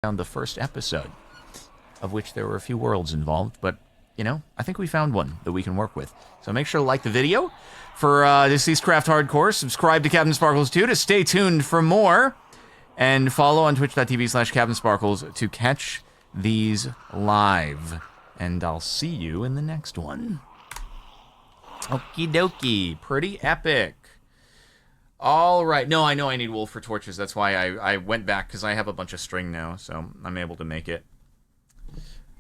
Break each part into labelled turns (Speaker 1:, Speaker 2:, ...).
Speaker 1: found the first episode, of which there were a few worlds involved, but, you know, I think we found one that we can work with. So make sure to like the video for DeceasedCraft Hardcore, subscribe to CaptainSparklez 2 to stay tuned for more, and follow on twitch.tv/CaptainSparklez to catch these live. And I'll see you in the next one. Okie dokie, pretty epic. All right, no, I know I need wool for torches. That's why I went back, because I have a bunch of string now, so I'm able to make it.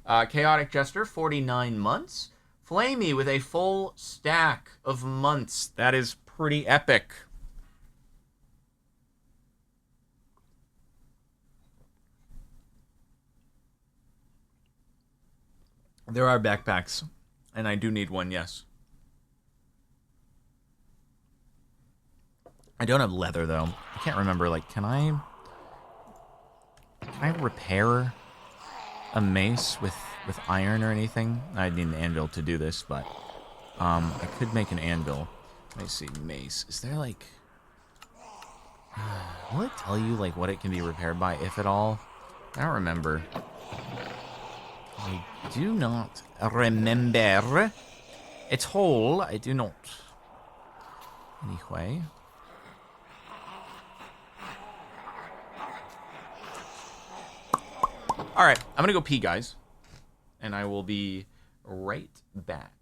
Speaker 1: Chaotic Jester, 49 months. Flamey with a full stack of months. That is pretty epic. There are backpacks, and I do need one, yes. I don't have leather, though. I can't remember, like, can I repair a mace with iron or anything? I'd need an anvil to do this, but I could make an anvil. Let me see, mace. Is there, like... will it tell you, like, what it can be repaired by, if at all? I don't remember. I do not remember. It's whole. I do not. Anyway. Alright, I'm gonna go pee, guys. And I will be right back.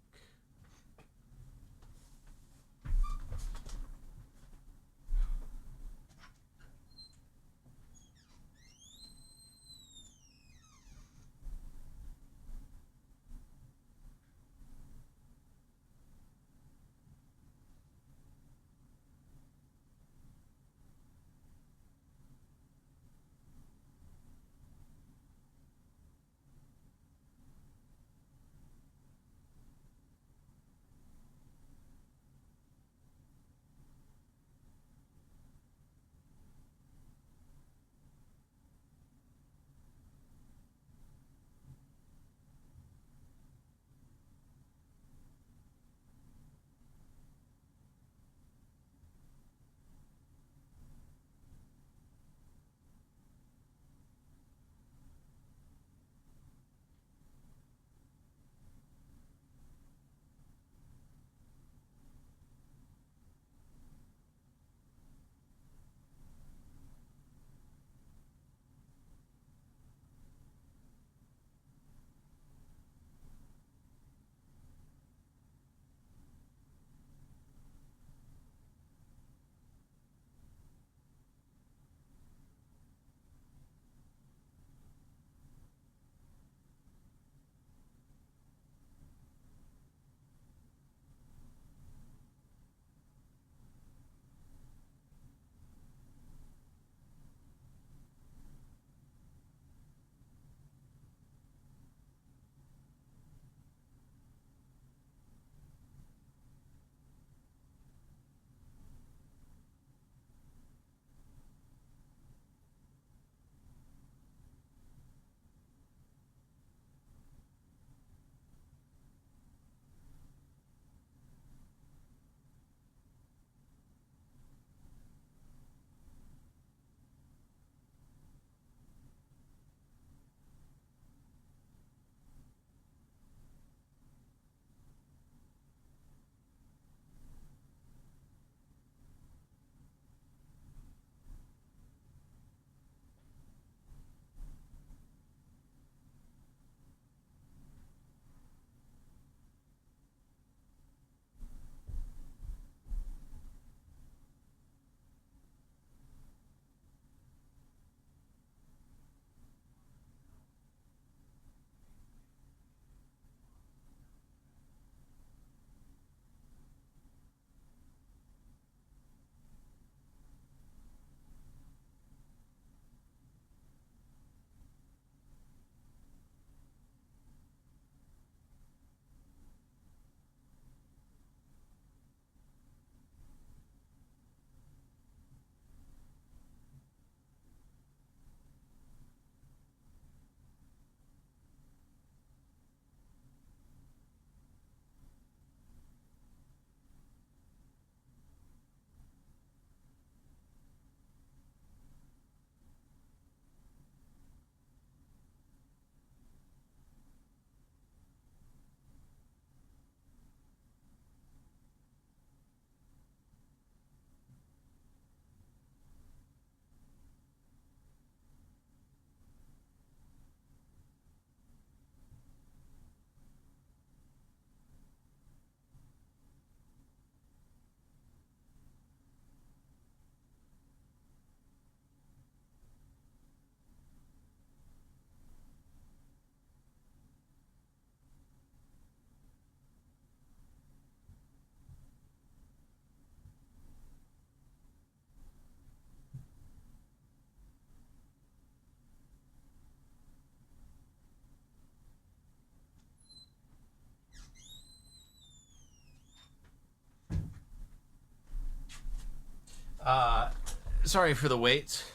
Speaker 1: Sorry for the wait,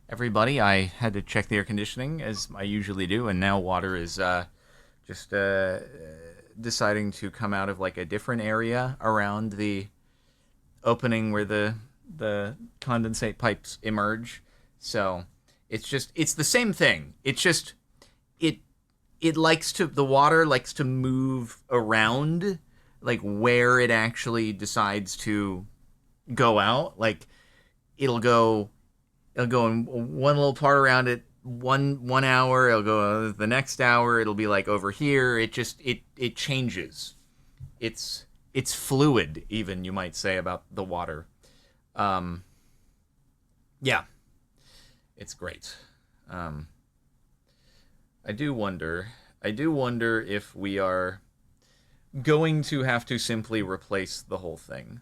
Speaker 1: everybody. I had to check the air conditioning as I usually do, and now water is just deciding to come out of like a different area around the opening where the condensate pipes emerge. So it's the same thing. It's just it likes to the water likes to move around like where it actually decides to go out. Like it'll go in one little part around it 1 hour, it'll go the next hour, it'll be like over here. It changes. It's fluid, even, you might say, about the water. Yeah, it's great. I do wonder if we are going to have to simply replace the whole thing,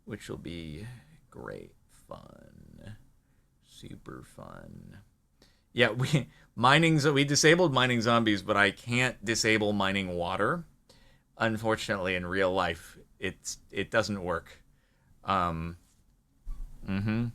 Speaker 1: which will be great fun. Super fun. Yeah, we disabled mining zombies, but I can't disable mining water. Unfortunately, in real life, it doesn't work. Mm-hmm.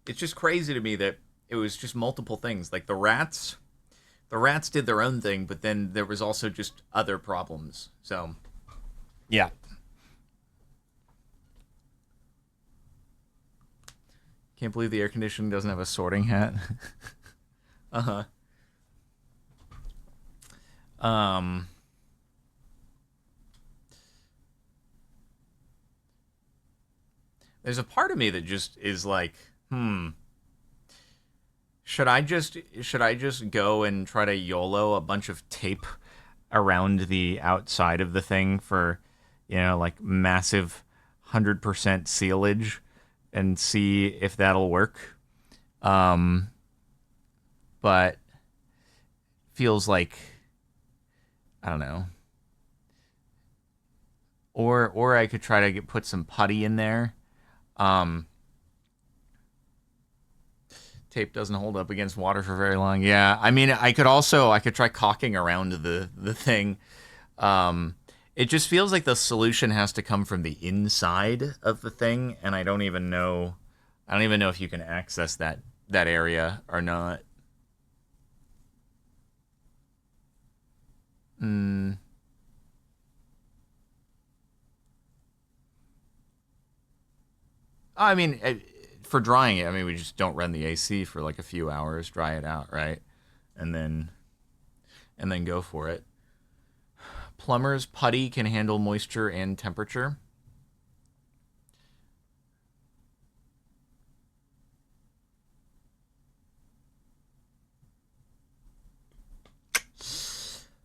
Speaker 1: It's just crazy to me that it was just multiple things. Like the rats did their own thing, but then there was also just other problems. So, yeah. Can't believe the air conditioning doesn't have a sorting hat. Uh-huh. Um there's a part of me that just is like, should I just go and try to YOLO a bunch of tape around the outside of the thing for, like massive 100% sealage and see if that'll work? But feels like, I don't know. Or I could try to put some putty in there. Um, Tape doesn't hold up against water for very long. Yeah, I mean, I could try caulking around the thing. It just feels like the solution has to come from the inside of the thing, and I don't even know. I don't even know if you can access that area or not. Mm. I mean, for drying it, I mean, we just don't run the AC for like a few hours, dry it out, right, and then go for it. Plumber's putty can handle moisture and temperature.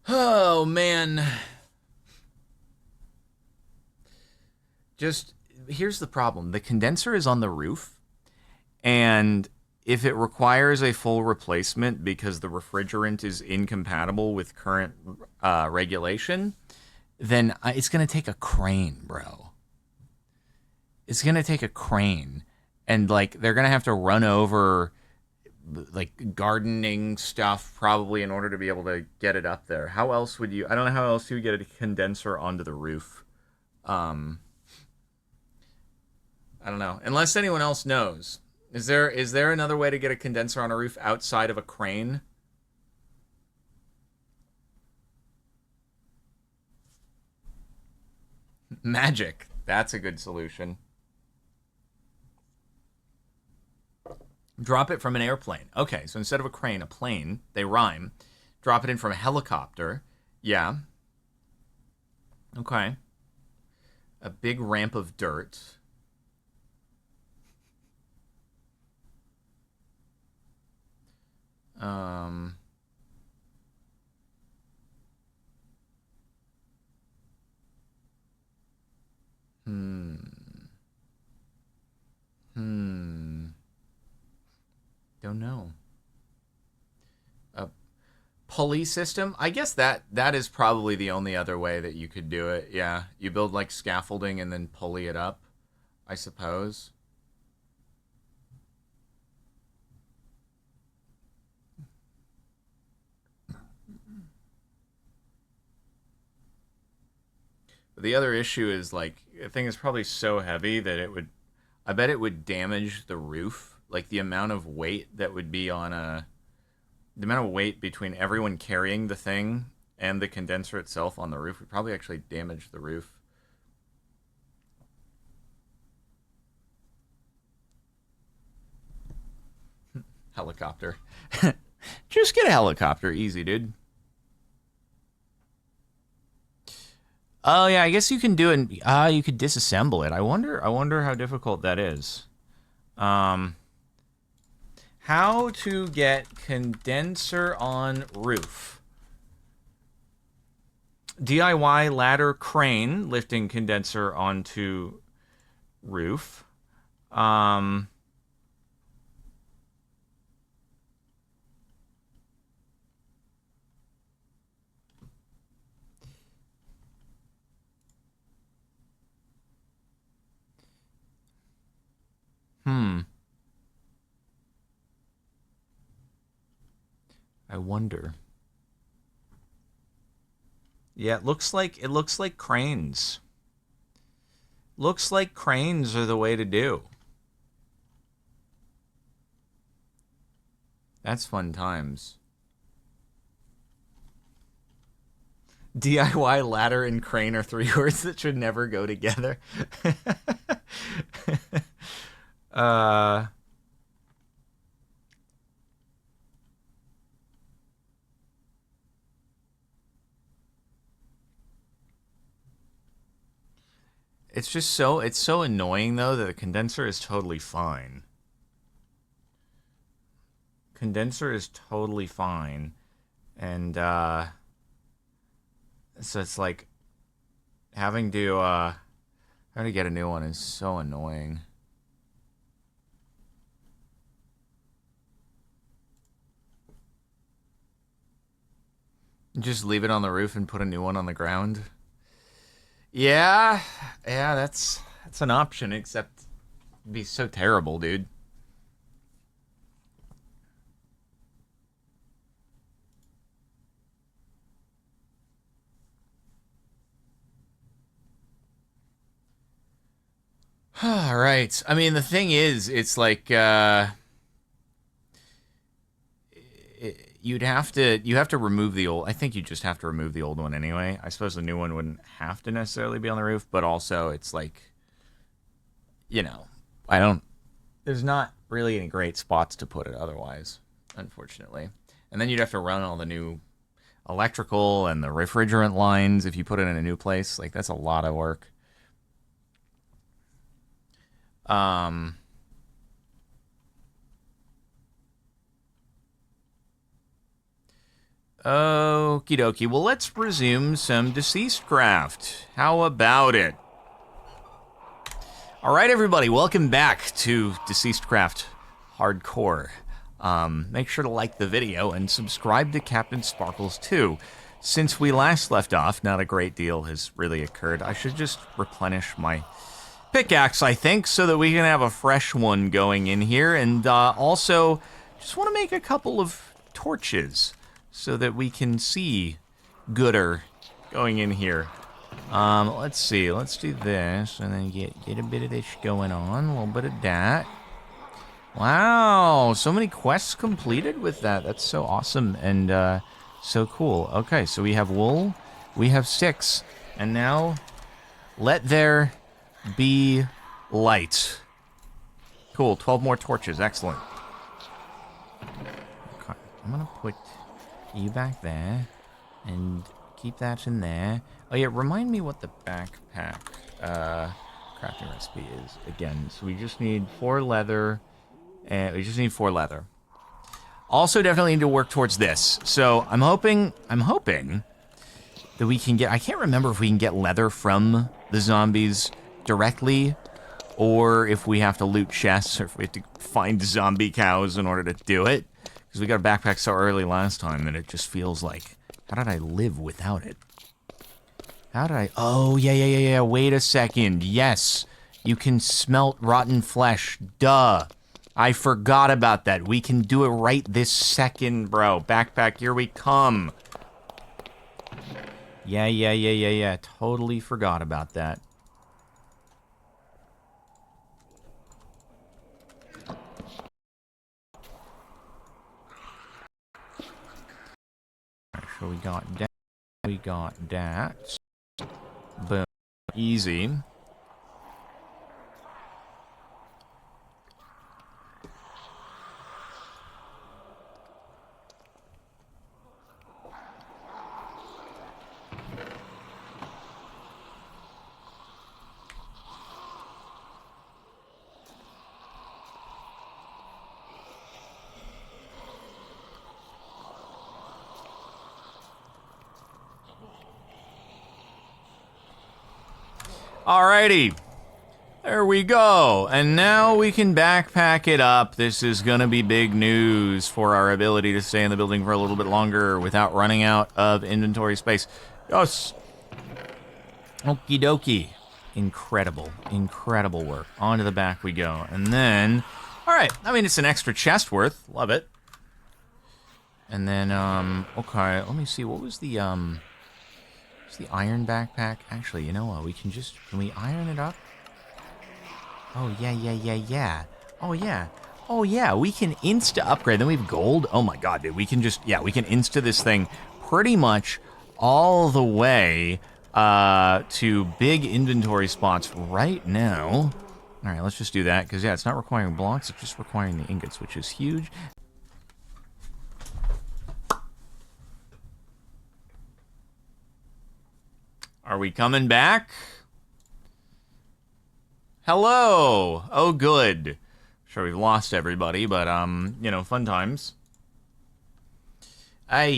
Speaker 1: Oh man. Just here's the problem. The condenser is on the roof, and if it requires a full replacement because the refrigerant is incompatible with current regulation, then it's going to take a crane, bro. It's going to take a crane. And, like, they're going to have to run over, like, gardening stuff probably in order to be able to get it up there. How else would you... I don't know how else you would get a condenser onto the roof. Um, I don't know. Unless anyone else knows. Is there another way to get a condenser on a roof outside of a crane? Magic. That's a good solution. Drop it from an airplane. Okay, so instead of a crane, a plane. They rhyme. Drop it in from a helicopter. Yeah. Okay. A big ramp of dirt. Um. Hmm. Hmm. Don't know. A Pulley system. I guess that is probably the only other way that you could do it. Yeah, you build like scaffolding and then pulley it up, I suppose. But the other issue is like the thing is probably so heavy that it would, I bet it would damage the roof. Like the amount of weight that would be on the amount of weight between everyone carrying the thing and the condenser itself on the roof would probably actually damage the roof. Helicopter. Just get a helicopter. Easy, dude. Oh yeah, I guess you can do it. You could disassemble it. I wonder how difficult that is. How to get condenser on roof. DIY ladder crane lifting condenser onto roof. I wonder. Yeah, it looks like cranes. Looks like cranes are the way to do. That's fun times. DIY ladder and crane are 3 words that should never go together. It's just so annoying though that the condenser is totally fine. Condenser is totally fine. And so it's like having to get a new one is so annoying. Just leave it on the roof and put a new one on the ground. Yeah, that's an option, except it'd be so terrible, dude. All right. I mean, the thing is, it's like you have to remove the old. I think you just have to remove the old one anyway. I suppose the new one wouldn't have to necessarily be on the roof, but also it's like, you know, there's not really any great spots to put it otherwise, unfortunately. And then you'd have to run all the new electrical and the refrigerant lines if you put it in a new place. Like, that's a lot of work. Okie dokie. Well, let's resume some DeceasedCraft. How about it? All right, everybody. Welcome back to DeceasedCraft Hardcore. Make sure to like the video and subscribe to CaptainSparklez too. Since we last left off, not a great deal has really occurred. I should just replenish my pickaxe, I think, so that we can have a fresh one going in here. And also, just want to make a couple of torches so that we can see gooder going in here. Let's see. Let's do this and then get a bit of this going on. A little bit of that. Wow, so many quests completed with that. That's so awesome and so cool. Okay, so we have wool. We have 6. And now, let there be light. Cool, 12 more torches. Excellent. Okay, I'm going to put you back there and keep that in there. Oh yeah, remind me what the backpack crafting recipe is again. So we just need 4 leather, and we just need 4 leather. Also, definitely need to work towards this. So I'm hoping that we can get. I can't remember if we can get leather from the zombies directly, or if we have to loot chests, or if we have to find zombie cows in order to do it. Because we got a backpack so early last time that it just feels like, how did I live without it? How did I... Oh, yeah. Wait a second. Yes. You can smelt rotten flesh. Duh. I forgot about that. We can do it right this second, bro. Backpack, here we come. Yeah. Totally forgot about that. Alright, so we got that. We got that. Boom. Easy. Alrighty. There we go. And now we can backpack it up. This is gonna be big news for our ability to stay in the building for a little bit longer without running out of inventory space. Yes. Okie dokie. Incredible. Incredible work. On to the back we go. And then... Alright. I mean, it's an extra chest worth. Love it. And then, okay. Let me see. What was the, the iron backpack? Actually, you know what? We can just... Can we iron it up? Oh, yeah. Oh, yeah. We can insta-upgrade. Then we have gold. Oh, my God, dude. We can just... Yeah, we can insta this thing pretty much all the way to big inventory spots right now. All right, let's just do that. Because, yeah, it's not requiring blocks. It's just requiring the ingots, which is huge. Are we coming back? Hello! Oh, good. Sure, we've lost everybody, but, you know, fun times. Ay.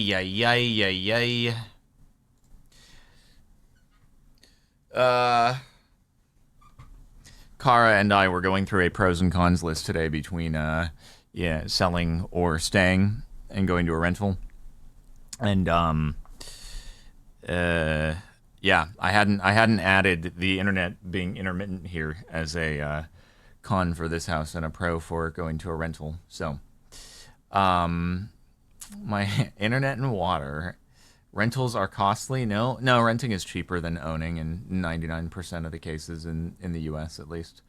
Speaker 1: Kara and I were going through a pros and cons list today between, yeah, selling or staying and going to a rental. And, yeah, I hadn't added the internet being intermittent here as a con for this house and a pro for going to a rental. So, my internet and water rentals are costly. No, renting is cheaper than owning in 99% of the cases in the U.S. at least.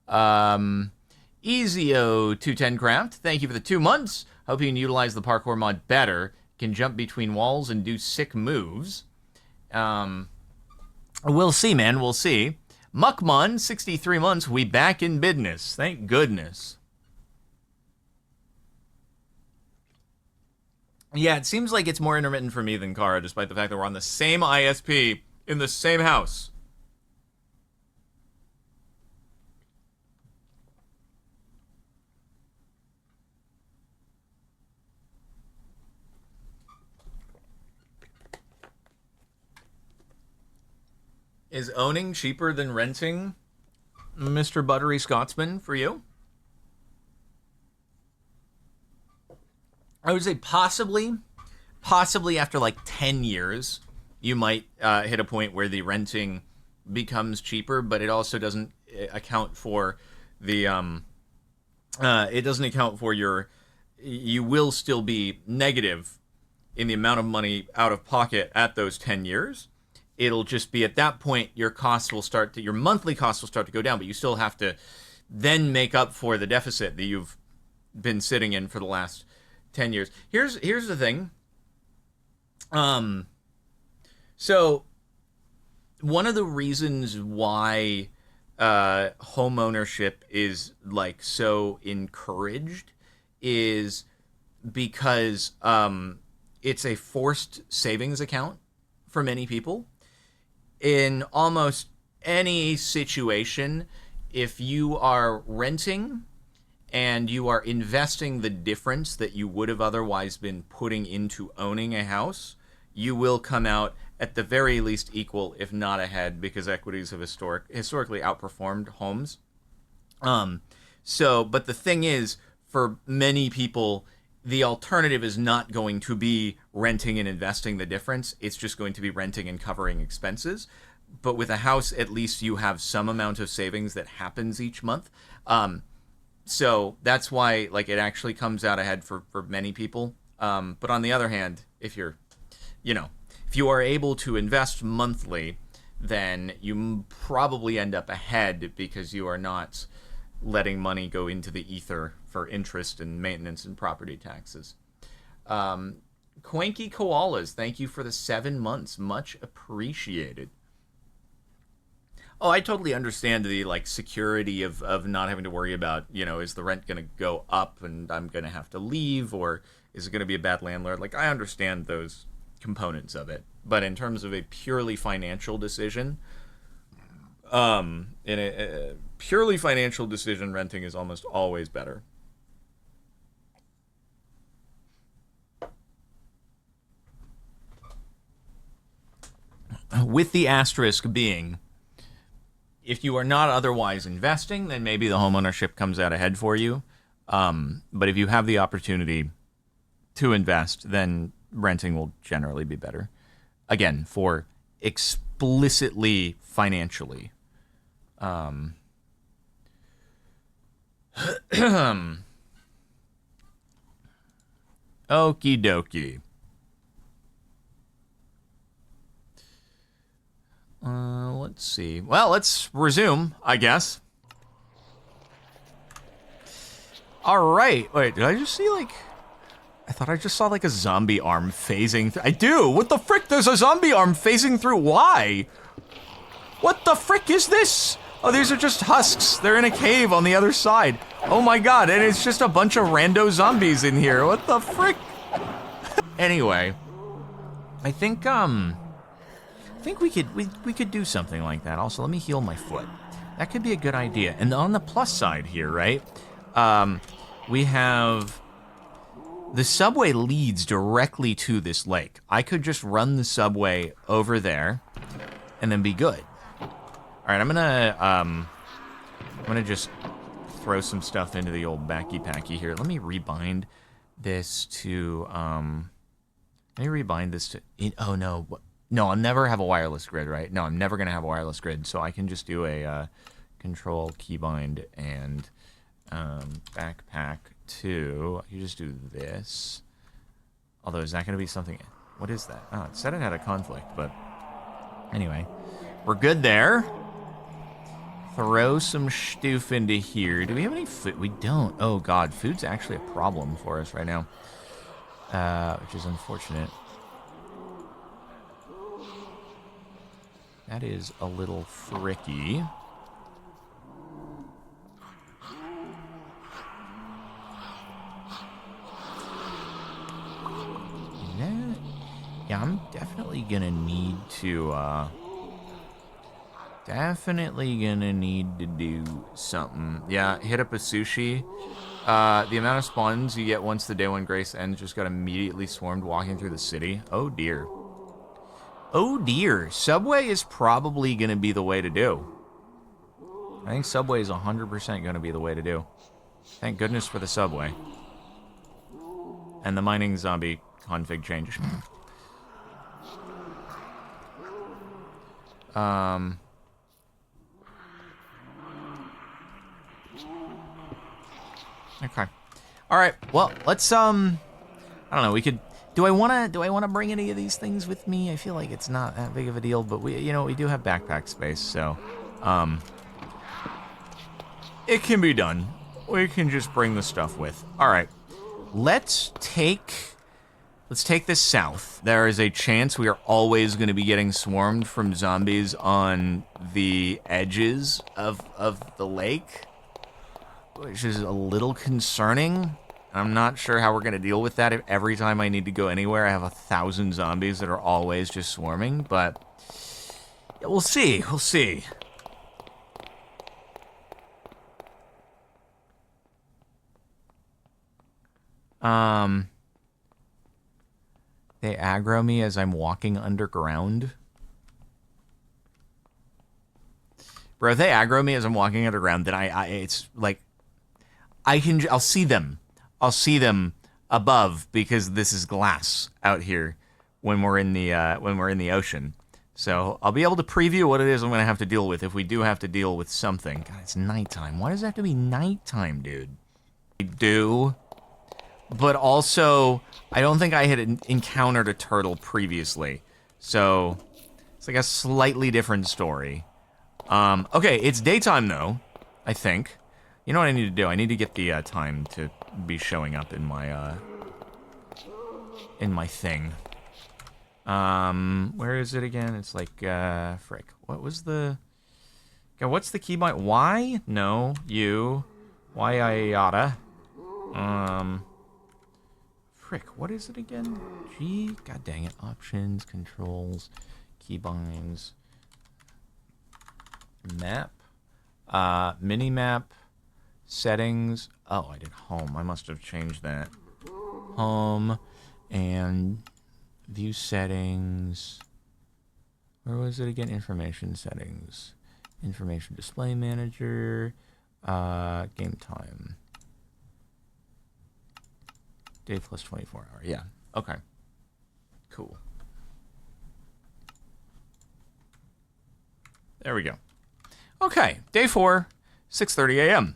Speaker 1: Easyo210Craft, thank you for the 2 months. Hope you can utilize the parkour mod better. Can jump between walls and do sick moves. We'll see, man. We'll see. Muckmon, 63 months. We back in business. Thank goodness. Yeah, it seems like it's more intermittent for me than Kara, despite the fact that we're on the same ISP in the same house. Is owning cheaper than renting, Mr. Buttery Scotsman, for you? I would say possibly after like 10 years, you might hit a point where the renting becomes cheaper, but it also doesn't account for the, it doesn't account for your, you will still be negative in the amount of money out of pocket at those 10 years. It'll just be at that point your costs will start to, your monthly costs will start to go down, but you still have to then make up for the deficit that you've been sitting in for the last 10 years. Here's the thing. So one of the reasons why home ownership is like so encouraged is because it's a forced savings account for many people. In almost any situation, if you are renting and you are investing the difference that you would have otherwise been putting into owning a house, you will come out at the very least equal, if not ahead, because equities have historically outperformed homes. But the thing is, for many people, the alternative is not going to be renting and investing the difference. It's just going to be renting and covering expenses. But with a house, at least you have some amount of savings that happens each month. So that's why, like, it actually comes out ahead for many people. But on the other hand, if you're, if you are able to invest monthly, then you probably end up ahead because you are not letting money go into the ether for interest and maintenance and property taxes. Quanky Koalas, thank you for the 7 months. Much appreciated. Oh, I totally understand the security of not having to worry about, is the rent going to go up and I'm going to have to leave, or is it going to be a bad landlord? Like, I understand those components of it. But in terms of a purely financial decision, in a purely financial decision, renting is almost always better. With the asterisk being, if you are not otherwise investing, then maybe the homeownership comes out ahead for you. But if you have the opportunity to invest, then renting will generally be better. Again, for explicitly financially. Okie dokie. Let's see. Well, let's resume, I guess. All right. Wait, did I just see I thought I just saw a zombie arm phasing through. I do. What the frick? There's a zombie arm phasing through. Why? What the frick is this? Oh, these are just husks. They're in a cave on the other side. Oh my god, and it's just a bunch of rando zombies in here. What the frick? Anyway, I think we could do something like that. Also, let me heal my foot. That could be a good idea. And on the plus side here, right? We have the subway leads directly to this lake. I could just run the subway over there and then be good. All right, I'm gonna just throw some stuff into the old backy-packy here. Let me rebind this to oh no. No, I'll never have a wireless grid, right? No, I'm never going to have a wireless grid, so I can just do a control keybind and backpack to... You just do this. Although, is that going to be something... What is that? Oh, it said it had a conflict, but... Anyway, we're good there. Throw some stoof into here. Do we have any food? We don't. Oh, God, food's actually a problem for us right now, which is unfortunate. That is a little fricky. Yeah, I'm definitely gonna need to, do something. Yeah, hit up a sushi. The amount of spawns you get once the day one grace ends just got immediately swarmed walking through the city. Oh, dear. Oh dear, Subway is probably going to be the way to do. I think Subway is 100% going to be the way to do. Thank goodness for the Subway. And the mining zombie config change. Okay. All right. Well, let's I don't know, we could Do I wanna bring any of these things with me? I feel like it's not that big of a deal, but we do have backpack space, so it can be done. We can just bring the stuff with. All right, let's take this south. There is a chance we are always going to be getting swarmed from zombies on the edges of the lake, which is a little concerning. I'm not sure how we're going to deal with that if every time I need to go anywhere I have 1,000 zombies that are always just swarming, but yeah, we'll see. We'll see. They aggro me as I'm walking underground. Bro, if they aggro me as I'm walking underground, then it's like I'll see them. I'll see them above because this is glass out here when we're in the ocean. So I'll be able to preview what it is I'm going to have to deal with if we do have to deal with something. God, it's nighttime. Why does it have to be nighttime, dude? I do. But also, I don't think I had encountered a turtle previously. So it's like a slightly different story. Okay, it's daytime, though, I think. You know what I need to do? I need to get the time to be showing up in my thing. Where is it again? It's like, frick. What was the... God, what's the keybind? Y? No. U. Y-I-yada. Frick, what is it again? G? God dang it. Options, controls, keybinds. Map. Mini-map. Settings. Oh, I did home. I must have changed that. Home. And... view settings. Where was it again? Information settings. Information display manager. Game time. Day plus 24 hour. Yeah. Okay. Cool. There we go. Okay. Day 4, 6:30 a.m.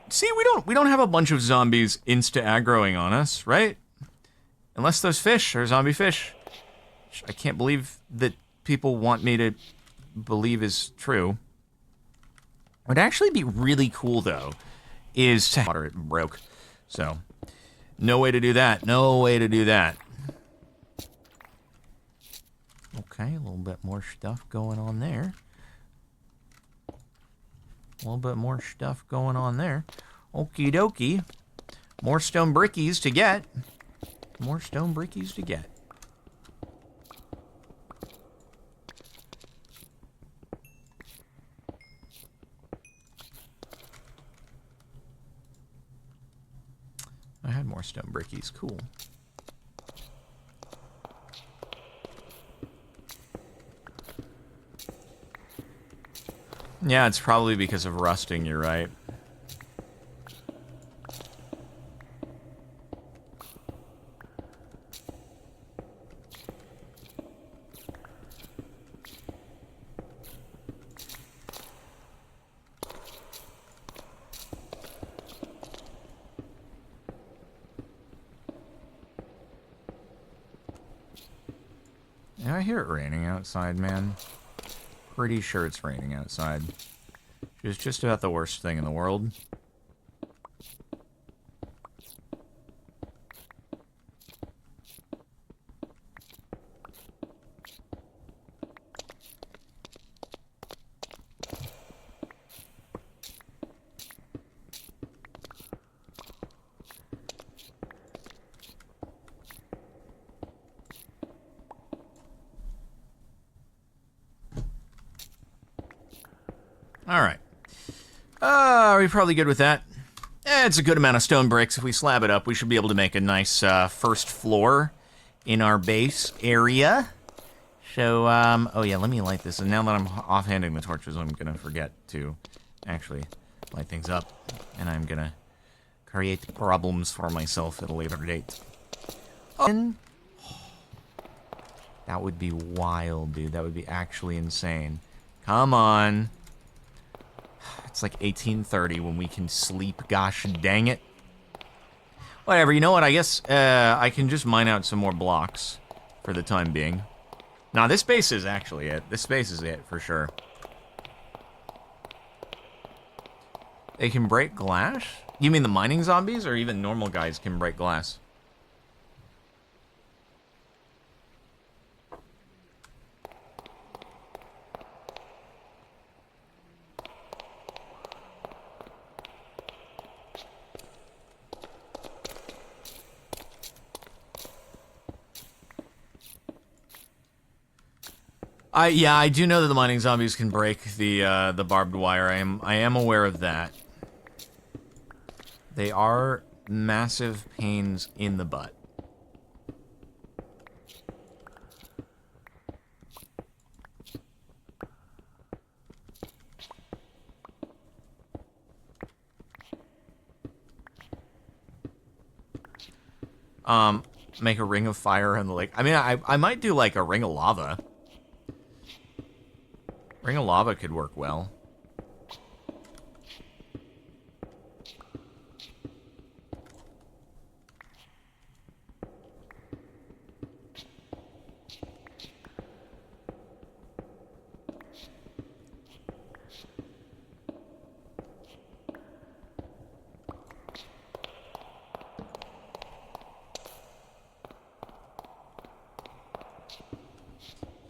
Speaker 1: See, we don't have a bunch of zombies insta-aggroing on us, right? Unless those fish are zombie fish. I can't believe that people want me to believe is true. What would actually be really cool, though, is to... Water, it broke. So, no way to do that. No way to do that. Okay, a little bit more stuff going on there. A little bit more stuff going on there. Okie dokie. More stone brickies to get. More stone brickies to get. I had more stone brickies. Cool. Yeah, it's probably because of rusting, you're right. Yeah, I hear it raining outside, man. Pretty sure it's raining outside. It's just about the worst thing in the world. Alright. Are we probably good with that? It's a good amount of stone bricks. If we slab it up, we should be able to make a nice first floor in our base area. So, oh yeah, let me light this. And now that I'm offhanding the torches, I'm going to forget to actually light things up. And I'm going to create problems for myself at a later date. Oh, that would be wild, dude. That would be actually insane. Come on. It's like 18:30 when we can sleep. Gosh dang it. Whatever, you know what? I guess I can just mine out some more blocks for the time being. Nah, this base is actually it. This base is it, for sure. They can break glass? You mean the mining zombies, or even normal guys can break glass? Yeah, I do know that the mining zombies can break the barbed wire. I am aware of that. They are massive pains in the butt. Make a ring of fire in the lake. I mean, I might do like a ring of lava. Ring of lava could work well.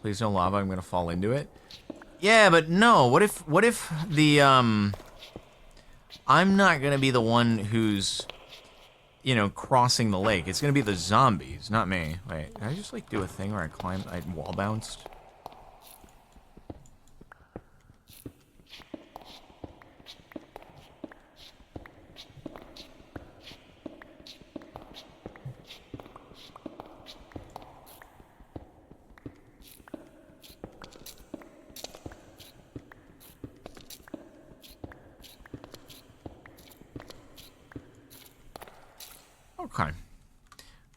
Speaker 1: Please no lava, I'm gonna fall into it. Yeah, but no, what if the, I'm not gonna be the one who's, you know, crossing the lake. It's gonna be the zombies, not me. Wait, did I just, like, do a thing where I wall bounced? Okay.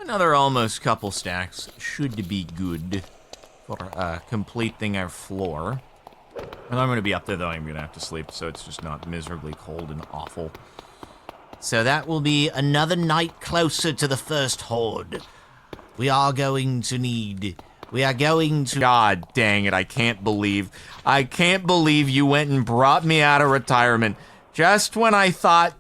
Speaker 1: Another almost couple stacks should be good for completing our floor. And I'm going to be up there, though. I'm going to have to sleep, so it's just not miserably cold and awful. So that will be another night closer to the first horde. We are going to... God dang it, I can't believe you went and brought me out of retirement. Just when I thought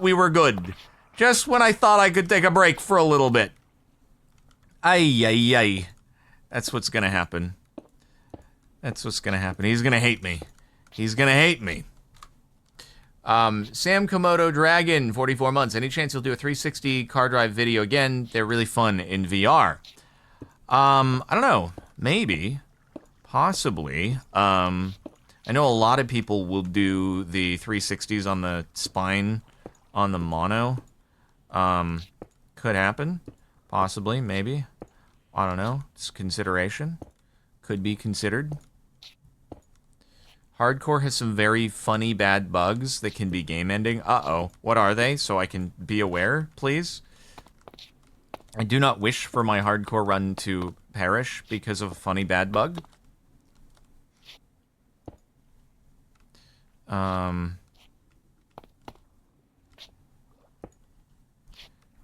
Speaker 1: we were good. Just when I thought I could take a break for a little bit. Ay, ay, ay. That's what's gonna happen. That's what's gonna happen. He's gonna hate me. He's gonna hate me. Sam Komodo Dragon, 44 months. Any chance you'll do a 360 car drive video again? They're really fun in VR. I don't know. Maybe. Possibly. I know a lot of people will do the 360s on the spine on the mono. Could happen. Possibly. Maybe. I don't know. It's consideration. Could be considered. Hardcore has some very funny bad bugs that can be game-ending. Uh-oh. What are they? So I can be aware, please? I do not wish for my hardcore run to perish because of a funny bad bug.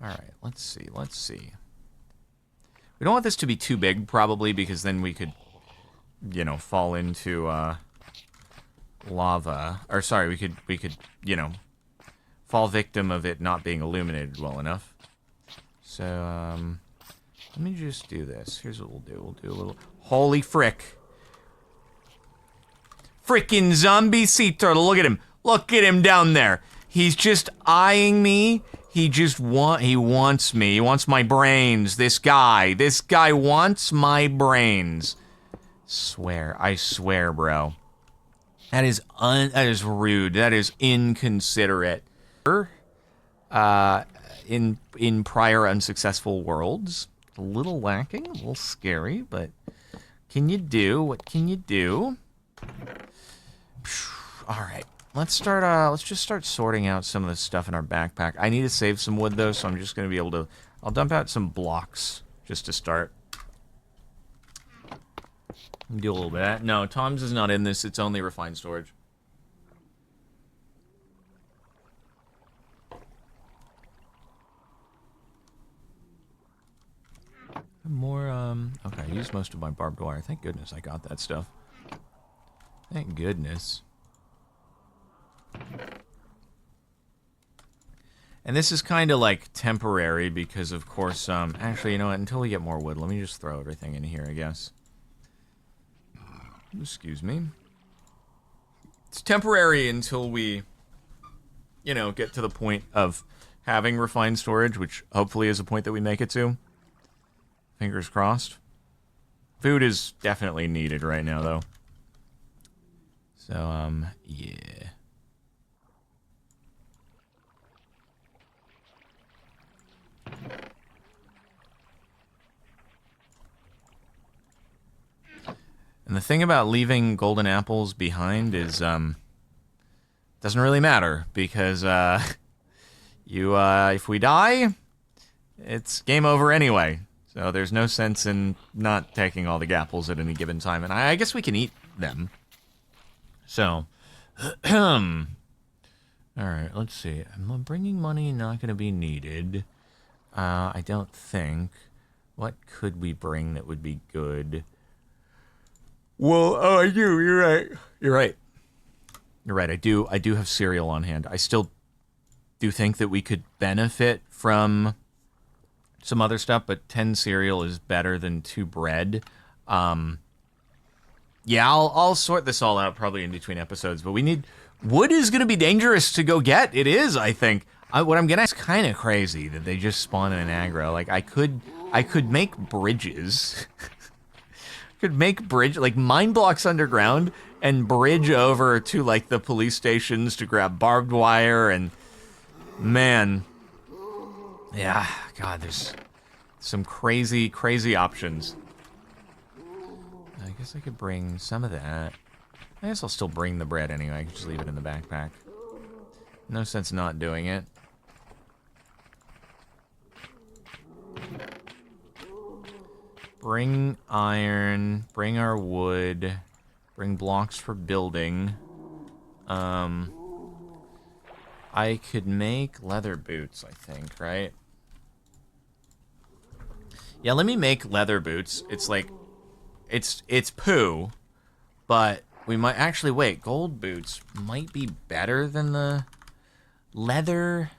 Speaker 1: Alright, let's see. We don't want this to be too big, probably, because then we could, you know, fall into, lava. Or, sorry, we could, you know, fall victim of it not being illuminated well enough. So, let me just do this. Here's what we'll do. We'll do a little... Holy frick. Frickin' zombie sea turtle. Look at him. Look at him down there. He's just eyeing me. He wants me. He wants my brains. This guy wants my brains. I swear, bro. That is rude. That is inconsiderate. In prior unsuccessful worlds, a little lacking, a little scary, but what can you do? All right. Let's just start sorting out some of the stuff in our backpack. I need to save some wood, though, so I'm just going to be able to... I'll dump out some blocks, just to start. Do a little bit. No, Tom's is not in this. It's only refined storage. More, okay, I used most of my barbed wire. Thank goodness I got that stuff. Thank goodness. And this is kind of like temporary because, of course, actually, you know what? Until we get more wood, let me just throw everything in here, I guess. Excuse me. It's temporary until we, you know, get to the point of having refined storage, which hopefully is a point that we make it to. Fingers crossed. Food is definitely needed right now, though. So, yeah. And the thing about leaving golden apples behind is, doesn't really matter, because, if we die, it's game over anyway. So there's no sense in not taking all the gapples at any given time. And I guess we can eat them. So, all right, let's see. I'm bringing money, not going to be needed. I don't think. What could we bring that would be good? Well, oh, I do. You're right. You're right. You're right. I do have cereal on hand. I still do think that we could benefit from some other stuff, but 10 cereal is better than 2 bread. Yeah, I'll sort this all out probably in between episodes, but we need... Wood is going to be dangerous to go get. It is, I think. What I'm getting at is kind of crazy that they just spawn in an aggro. Like, I could make bridges. Could make bridge, like, mine blocks underground and bridge over to, like, the police stations to grab barbed wire and... Man. Yeah, God, there's some crazy, crazy options. I guess I could bring some of that. I guess I'll still bring the bread anyway. I can just leave it in the backpack. No sense not doing it. Bring iron, bring our wood, bring blocks for building. I could make leather boots, I think, right? Yeah, let me make leather boots. It's like, it's poo, but we might actually, wait, gold boots might be better than the leather,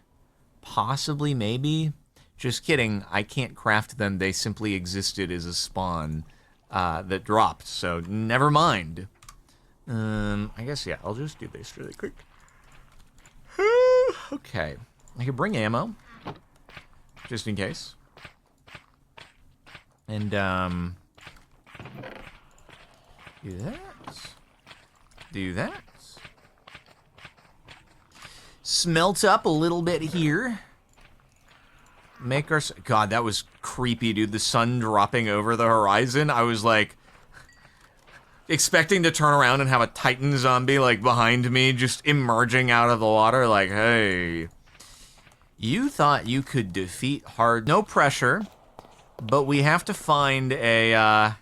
Speaker 1: possibly, maybe. Just kidding, I can't craft them. They simply existed as a spawn that dropped, so never mind. I guess, yeah, I'll just do this really quick. Okay, I could bring ammo, just in case. And, do that. Do that. Smelt up a little bit here. Make our... God, that was creepy, dude. The sun dropping over the horizon. I was, like, expecting to turn around and have a Titan zombie, like, behind me, just emerging out of the water, like, hey. You thought you could defeat hard... No pressure, but we have to find a,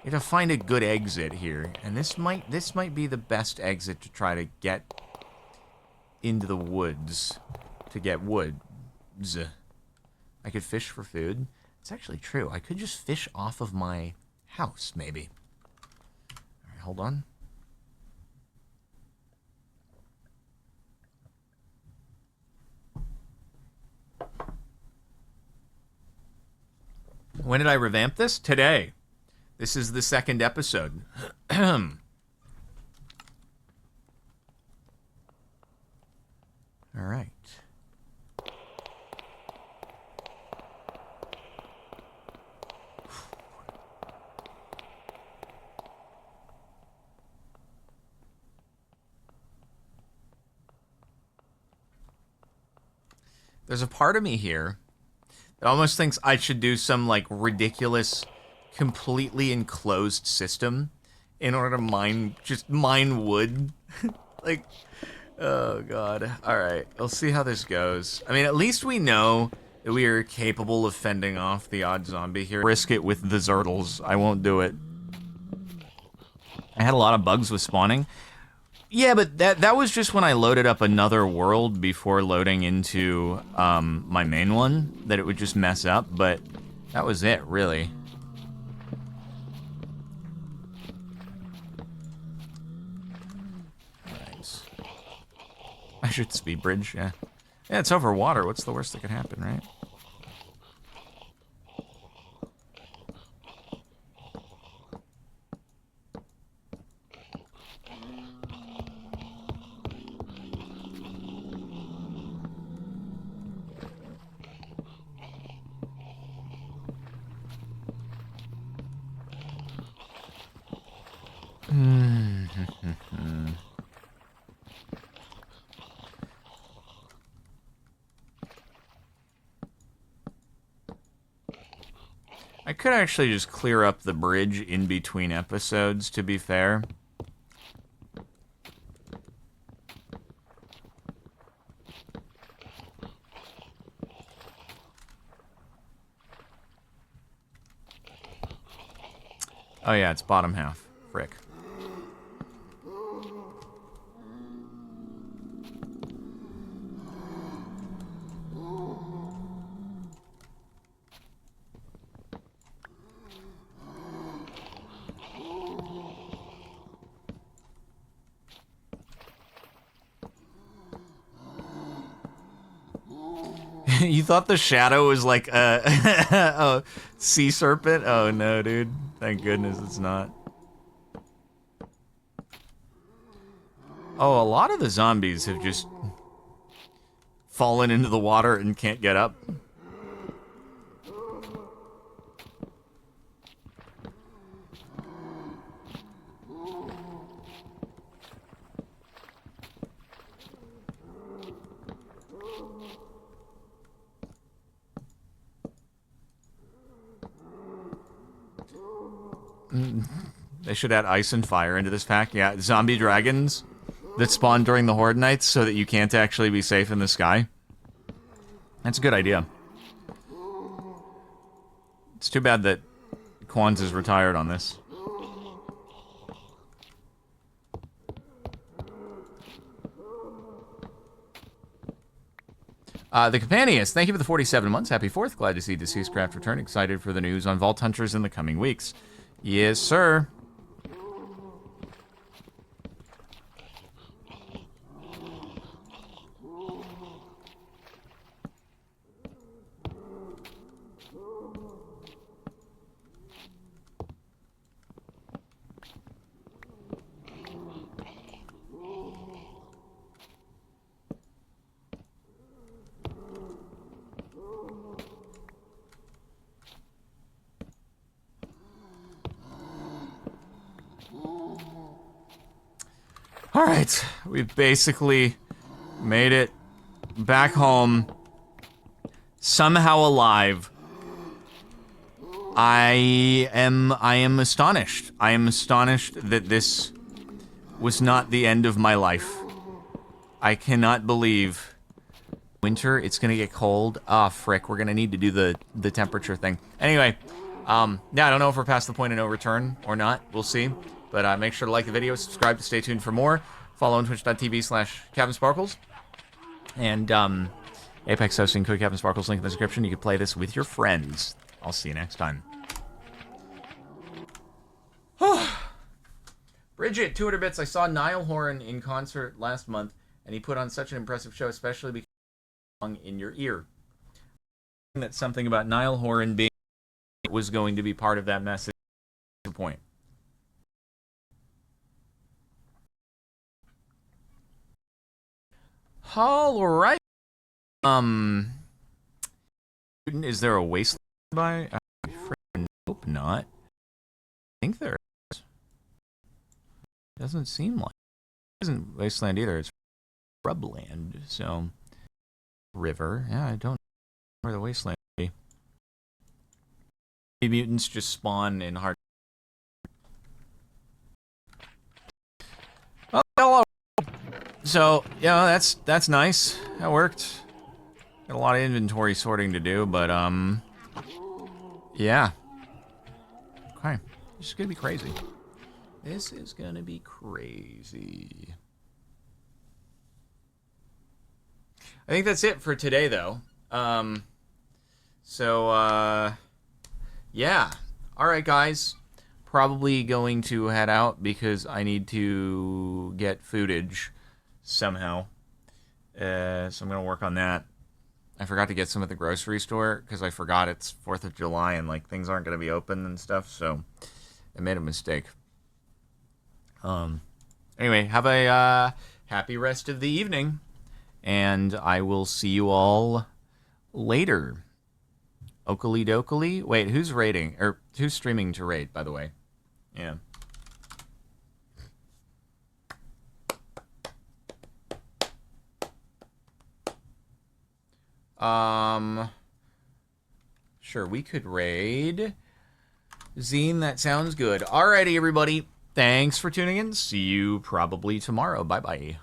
Speaker 1: we have to find a good exit here. And this might be the best exit to try to get into the woods. To get woods. I could fish for food. It's actually true. I could just fish off of my house, maybe. All right, hold on. When did I revamp this? Today. This is the 2nd episode. All right. There's a part of me here that almost thinks I should do some, like, ridiculous, completely enclosed system in order to just mine wood. Like, oh, God. All right, we'll see how this goes. I mean, at least we know that we are capable of fending off the odd zombie here. Risk it with the Zertles. I won't do it. I had a lot of bugs with spawning. Yeah, but that was just when I loaded up another world before loading into my main one, that it would just mess up, but that was it, really. Right. I should speed bridge, yeah. Yeah, it's over water. What's the worst that could happen, right? I could actually just clear up the bridge in between episodes, to be fair. Oh, yeah, it's bottom half. Frick. You thought the shadow was like a sea serpent? Oh no, dude. Thank goodness it's not. Oh, a lot of the zombies have just fallen into the water and can't get up. They should add ice and fire into this pack. Yeah, zombie dragons that spawn during the Horde nights so that you can't actually be safe in the sky. That's a good idea. It's too bad that Quans is retired on this. The Companius, thank you for the 47 months. Happy 4th. Glad to see DeceasedCraft return. Excited for the news on Vault Hunters in the coming weeks. Yes, sir. All right, we've basically made it back home, somehow alive. I am astonished. I am astonished that this was not the end of my life. I cannot believe winter. It's gonna get cold. Ah, frick. We're gonna need to do the temperature thing. Anyway, yeah, I don't know if we're past the point of no return or not. We'll see. But make sure to like the video, subscribe to stay tuned for more. Follow on twitch.tv/CaptainSparklez. And Apex hosting code CaptainSparklez, link in the description. You can play this with your friends. I'll see you next time. Bridget, 200 bits. I saw Niall Horan in concert last month, and he put on such an impressive show, especially because song in your ear. That something about Niall Horan being was going to be part of that message. The point. All right. Is there a wasteland by? I hope not. I think there is. Doesn't seem like it isn't wasteland either. It's shrubland. So river. Yeah, I don't know where the wasteland would be. Maybe mutants just spawn in hard. Oh, hello. So, yeah, that's nice. That worked. Got a lot of inventory sorting to do, but, yeah. Okay. This is gonna be crazy. This is gonna be crazy. I think that's it for today, though. Yeah. Alright, guys. Probably going to head out because I need to get footage somehow. So I'm going to work on that. I forgot to get some at the grocery store because I forgot it's 4th of July and like things aren't going to be open and stuff, so I made a mistake. Anyway, have a happy rest of the evening, and I will see you all later. Oakley dokley. Wait, who's rating or who's streaming to rate, by the way? Yeah. Sure, we could raid Zine. That sounds good. Alrighty, everybody. Thanks for tuning in. See you probably tomorrow. Bye-bye.